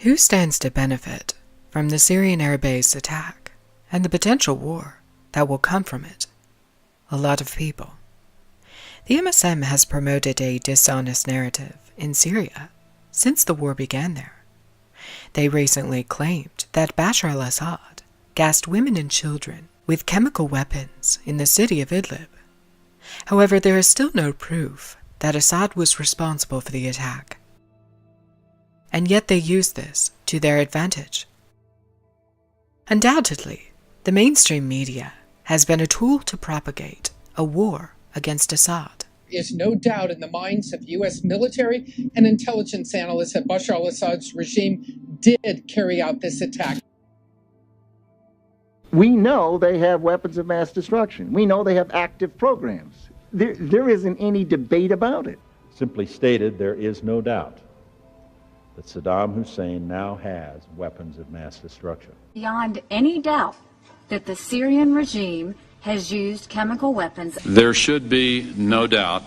Who stands to benefit from the Syrian air base attack and the potential war that will come from it? A lot of people. The MSM has promoted a dishonest narrative in Syria since the war began there. They recently claimed that Bashar al-Assad gassed women and children with chemical weapons in the city of Idlib. However, there is still no proof that Assad was responsible for the attack. And yet they use this to their advantage. Undoubtedly, the mainstream media has been a tool to propagate a war against Assad. There is no doubt in the minds of U.S. military and intelligence analysts that Bashar al-Assad's regime did carry out this attack. We know they have weapons of mass destruction. We know they have active programs. There isn't any debate about it. Simply stated, there is no doubt that Saddam Hussein now has weapons of mass destruction. Beyond any doubt that the Syrian regime has used chemical weapons. There should be no doubt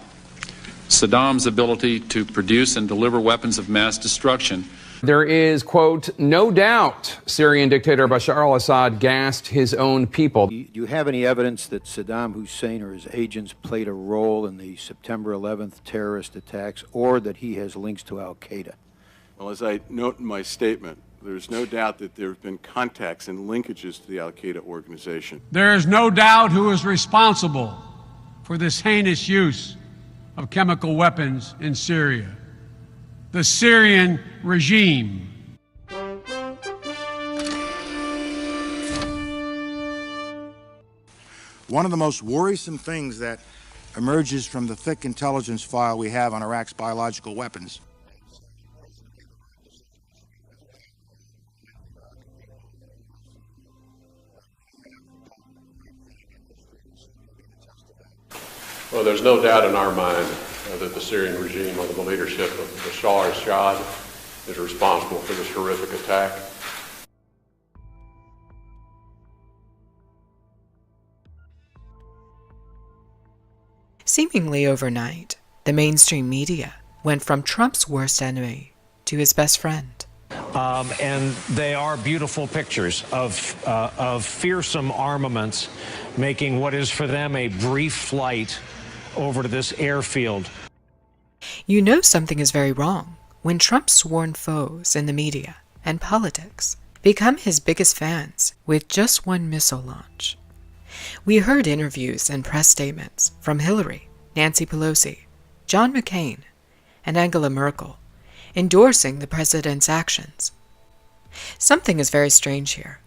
Saddam's ability to produce and deliver weapons of mass destruction. There is, quote, no doubt Syrian dictator Bashar al-Assad gassed his own people. Do you have any evidence that Saddam Hussein or his agents played a role in the September 11th terrorist attacks, or that he has links to al-Qaeda? Well, as I note in my statement, there's no doubt that there have been contacts and linkages to the al-Qaeda organization. There is no doubt who is responsible for this heinous use of chemical weapons in Syria. The Syrian regime. One of the most worrisome things that emerges from the thick intelligence file we have on Iraq's biological weapons Well, there's no doubt in our mind that the Syrian regime under the leadership of Bashar al-Assad is responsible for this horrific attack. Seemingly overnight, the mainstream media went from Trump's worst enemy to his best friend. And they are beautiful pictures of fearsome armaments making what is for them a brief flight over to this airfield. You know something is very wrong when Trump's sworn foes in the media and politics become his biggest fans with just one missile launch. We heard interviews and press statements from Hillary, Nancy Pelosi, John McCain, and Angela Merkel endorsing the president's actions. Something is very strange here.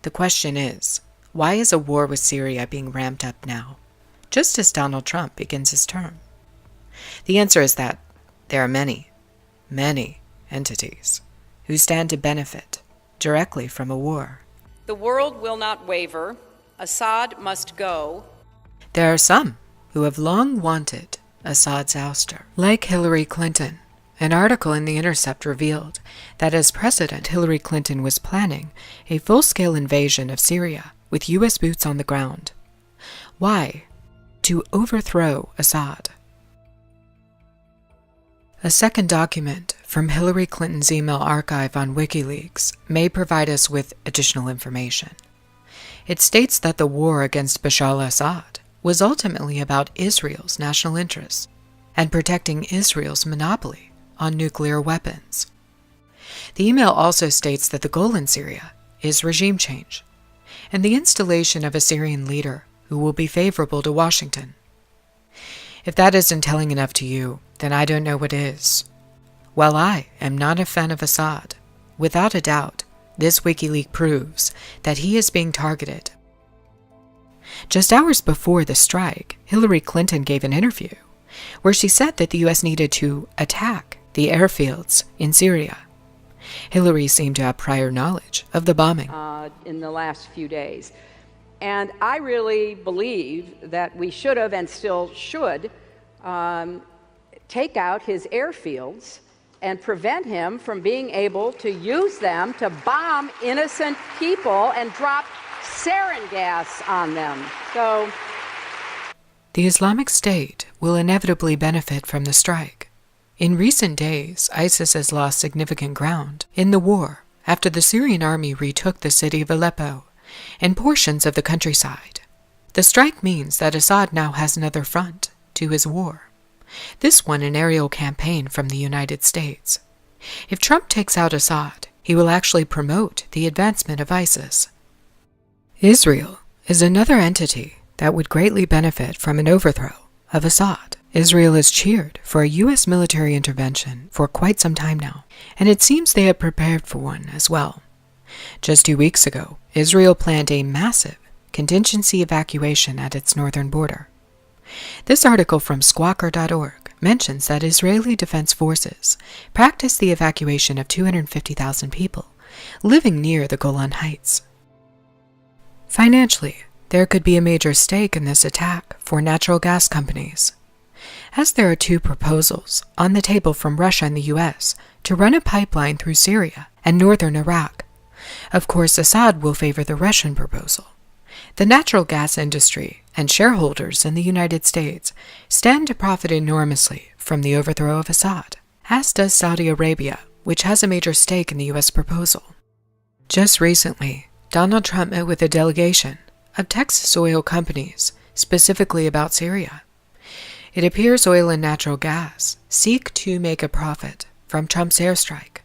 The question is, why is a war with Syria being ramped up now, just as Donald Trump begins his term? The answer is that there are many, many entities who stand to benefit directly from a war. The world will not waver. Assad must go. There are some who have long wanted Assad's ouster, like Hillary Clinton. An article in The Intercept revealed that as president, Hillary Clinton was planning a full-scale invasion of Syria with U.S. boots on the ground. Why? To overthrow Assad. A second document from Hillary Clinton's email archive on WikiLeaks may provide us with additional information. It states that the war against Bashar al-Assad was ultimately about Israel's national interests and protecting Israel's monopoly on nuclear weapons. The email also states that the goal in Syria is regime change and the installation of a Syrian leader who will be favorable to Washington. If that isn't telling enough to you, then I don't know what is. While I am not a fan of Assad, without a doubt, this WikiLeaks proves that he is being targeted. Just hours before the strike, Hillary Clinton gave an interview where she said that the U.S. needed to attack the airfields in Syria. Hillary seemed to have prior knowledge of the bombing. In the last few days. And I really believe that we should have and still should take out his airfields and prevent him from being able to use them to bomb innocent people and drop sarin gas on them. The Islamic State will inevitably benefit from the strike. In recent days, ISIS has lost significant ground in the war after the Syrian army retook the city of Aleppo and portions of the countryside. The strike means that Assad now has another front to his war, this one an aerial campaign from the United States. If Trump takes out Assad, he will actually promote the advancement of ISIS. Israel is another entity that would greatly benefit from an overthrow of Assad. Israel has cheered for a U.S. military intervention for quite some time now, and it seems they have prepared for one as well. Just 2 weeks ago, Israel planned a massive contingency evacuation at its northern border. This article from squawker.org mentions that Israeli Defense Forces practiced the evacuation of 250,000 people living near the Golan Heights. Financially, there could be a major stake in this attack for natural gas companies, as there are 2 proposals on the table from Russia and the U.S. to run a pipeline through Syria and northern Iraq. Of course, Assad will favor the Russian proposal. The natural gas industry and shareholders in the United States stand to profit enormously from the overthrow of Assad, as does Saudi Arabia, which has a major stake in the U.S. proposal. Just recently, Donald Trump met with a delegation of Texas oil companies, specifically about Syria. It appears oil and natural gas seek to make a profit from Trump's airstrike.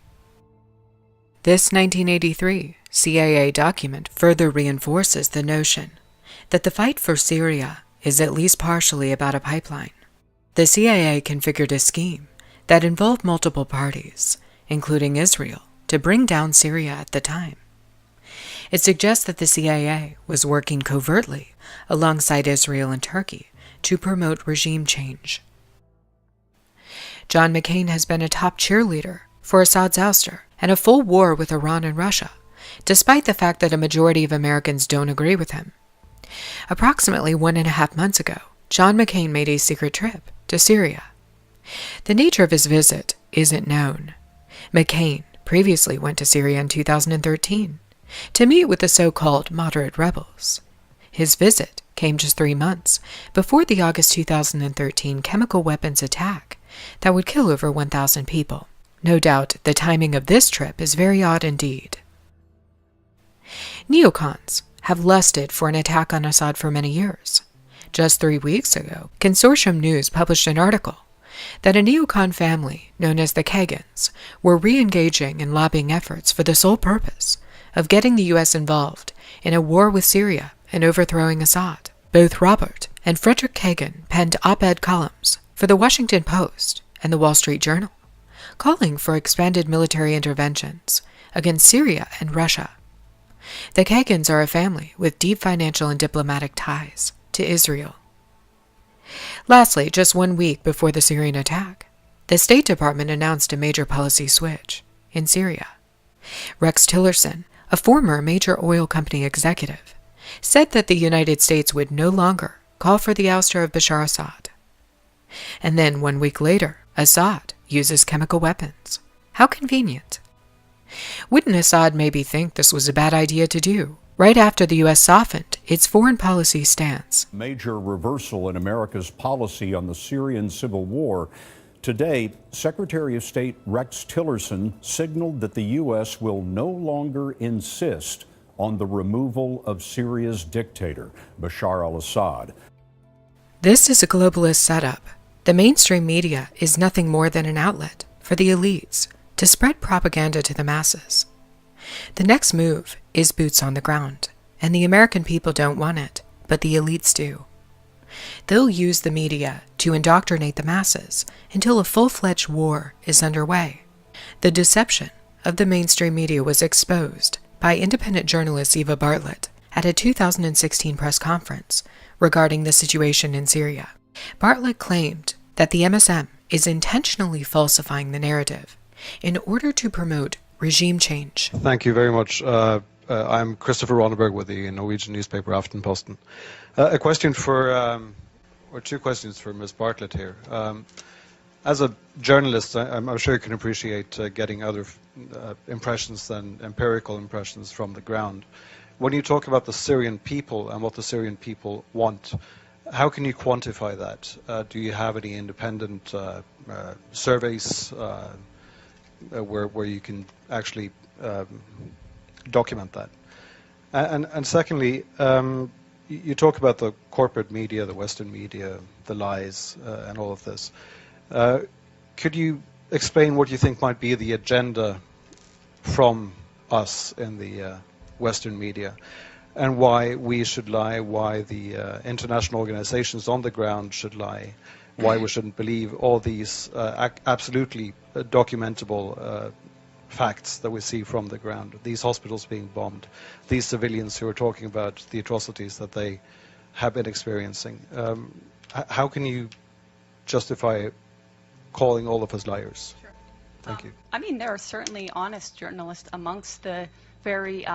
This 1983 CIA document further reinforces the notion that the fight for Syria is at least partially about a pipeline. The CIA configured a scheme that involved multiple parties, including Israel, to bring down Syria at the time. It suggests that the CIA was working covertly alongside Israel and Turkey to promote regime change. John McCain has been a top cheerleader for Assad's ouster and a full war with Iran and Russia, despite the fact that a majority of Americans don't agree with him. Approximately 1.5 months ago, John McCain made a secret trip to Syria. The nature of his visit isn't known. McCain previously went to Syria in 2013 to meet with the so-called moderate rebels. His visit came just 3 months before the August 2013 chemical weapons attack that would kill over 1,000 people. No doubt the timing of this trip is very odd indeed. Neocons have lusted for an attack on Assad for many years. Just 3 weeks ago, Consortium News published an article that a neocon family known as the Kagans were re-engaging in lobbying efforts for the sole purpose of getting the U.S. involved in a war with Syria and overthrowing Assad. Both Robert and Frederick Kagan penned op-ed columns for the Washington Post and the Wall Street Journal, calling for expanded military interventions against Syria and Russia. The Kagans are a family with deep financial and diplomatic ties to Israel. Lastly, just 1 week before the Syrian attack, the State Department announced a major policy switch in Syria. Rex Tillerson, a former major oil company executive, said that the United States would no longer call for the ouster of Bashar Assad. And then 1 week later, Assad uses chemical weapons. How convenient. Wouldn't Assad maybe think this was a bad idea to do, right after the U.S. softened its foreign policy stance? Major reversal in America's policy on the Syrian civil war. Today, Secretary of State Rex Tillerson signaled that the U.S. will no longer insist on the removal of Syria's dictator, Bashar al-Assad. This is a globalist setup. The mainstream media is nothing more than an outlet for the elites to spread propaganda to the masses. The next move is boots on the ground, and the American people don't want it, but the elites do. They'll use the media to indoctrinate the masses until a full-fledged war is underway. The deception of the mainstream media was exposed by independent journalist Eva Bartlett at a 2016 press conference regarding the situation in Syria. Bartlett claimed that the MSM is intentionally falsifying the narrative in order to promote regime change. Thank you very much. I'm Christopher Ronneberg with the Norwegian newspaper Aftenposten. A question for, or 2 questions for Ms. Bartlett here. As a journalist, I'm sure you can appreciate getting other impressions than empirical impressions from the ground. When you talk about the Syrian people and what the Syrian people want, how can you quantify that? Do you have any independent surveys where you can actually document that? And secondly, you talk about the corporate media, the Western media, the lies, and all of this. Could you explain what you think might be the agenda from us in the Western media, and why we should lie, why the international organizations on the ground should lie, why we shouldn't believe all these absolutely documentable facts that we see from the ground, these hospitals being bombed, these civilians who are talking about the atrocities that they have been experiencing. How can you justify calling all of us liars? Sure. Thank you. I mean, there are certainly honest journalists amongst the very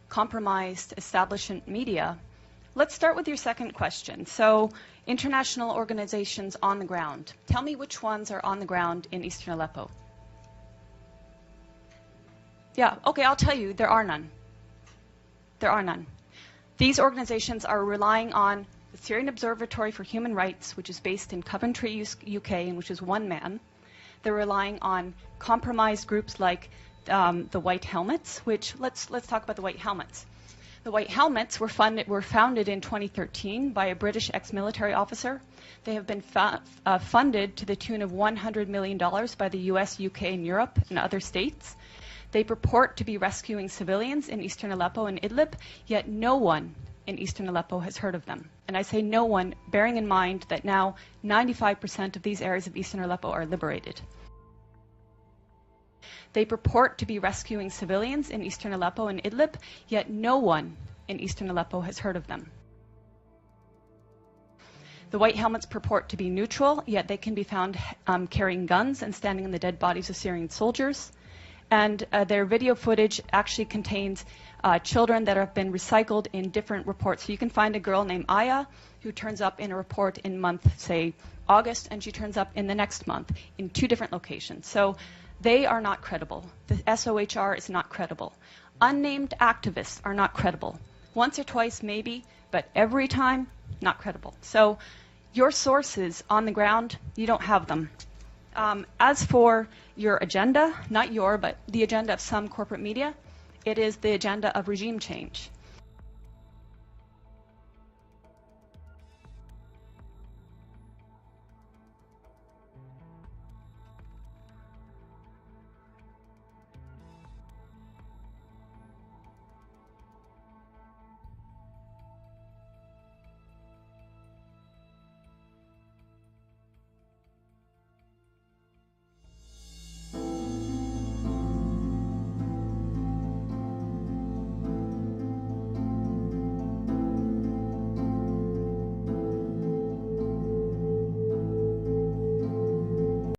compromised establishment media. Let's start with your second question. So, international organizations on the ground. Tell me which ones are on the ground in eastern Aleppo. Yeah, okay, I'll tell you, there are none. There are none. These organizations are relying on the Syrian Observatory for Human Rights, which is based in Coventry, UK, and which is one man. They're relying on compromised groups like the White Helmets, which, let's talk about the White Helmets. The White Helmets were founded in 2013 by a British ex-military officer. They have been funded to the tune of $100 million by the US, UK, and Europe, and other states. They purport to be rescuing civilians in eastern Aleppo and Idlib, yet no one in eastern Aleppo has heard of them. And I say no one, bearing in mind that now 95% of these areas of eastern Aleppo are liberated. They purport to be rescuing civilians in eastern Aleppo and Idlib, yet no one in eastern Aleppo has heard of them. The White Helmets purport to be neutral, yet they can be found carrying guns and standing on the dead bodies of Syrian soldiers. And their video footage actually contains children that have been recycled in different reports. So you can find a girl named Aya who turns up in a report in month, say, August, and she turns up in the next month in 2 different locations. So they are not credible. The SOHR is not credible. Unnamed activists are not credible. Once or twice, maybe, but every time, not credible. So your sources on the ground, you don't have them. As for your agenda, not your, but the agenda of some corporate media, it is the agenda of regime change.